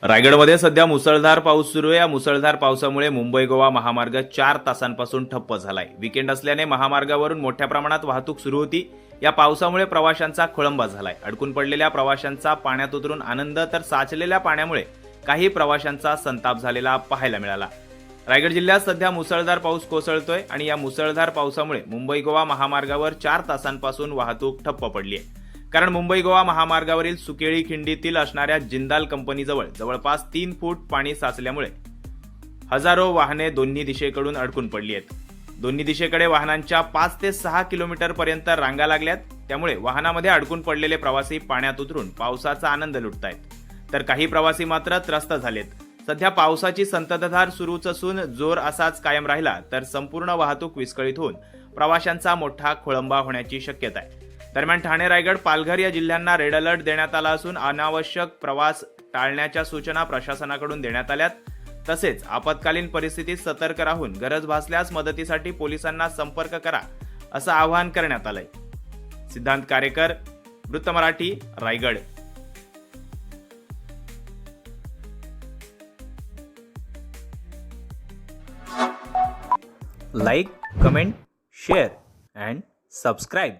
रायगडमध्ये सध्या मुसळधार पाऊस सुरू आहे। या मुसळधार पावसामुळे मुंबई गोवा महामार्ग 4 तासांपासून ठप्प झालाय। वीकेंड असल्याने महामार्गावरून मोठ्या प्रमाणात वाहतूक सुरू होती। या पावसामुळे प्रवाशांचा खोळंबा झालाय। अडकून पडलेल्या प्रवाशांचा पाण्यात उतरून आनंद, तर साचलेल्या पाण्यामुळे काही प्रवाशांचा संताप झालेला पाहायला मिळाला। रायगड जिल्ह्यात सध्या मुसळधार पाऊस कोसळतोय आणि या मुसळधार पावसामुळे मुंबई गोवा महामार्गावर 4 तासांपासून वाहतूक ठप्प पडली आहे। कारण मुंबई गोवा महामार्गावरील सुकेळी खिंडीतील असणाऱ्या जिंदाल कंपनीजवळ जवळपास 3 फूट पाणी साचल्यामुळे हजारो वाहने दोन्ही दिशेकडून अडकून पडली आहेत। दोन्ही दिशेकडे वाहनांच्या 5 ते 6 किलोमीटर पर्यंत रांगा लागल्यात। त्यामुळे वाहनामध्ये अडकून पडलेले प्रवासी पाण्यात उतरून पावसाचा आनंद लुटतायत, तर काही प्रवासी मात्र त्रस्त झालेत। सध्या पावसाची संततधार सुरूच असून जोर असाच कायम राहिला तर संपूर्ण वाहतूक विस्कळीत होऊन प्रवाशांचा मोठा खोळंबा होण्याची शक्यता आहे। दरम्यान ठाणे, रायगड, पालघर या जिल्ह्यांना रेड अलर्ट देण्यात आला असून अनावश्यक प्रवास टाळण्याच्या सूचना प्रशासनाकडून देण्यात आल्यात। तसेच आपत्कालीन परिस्थितीत सतर्क राहून गरज भासल्यास मदतीसाठी पोलिसांना संपर्क करा असं आवाहन करण्यात आलंय। सिद्धांत कारेकर, वृत्त Marathi, Raigad. Like, comment, share and subscribe.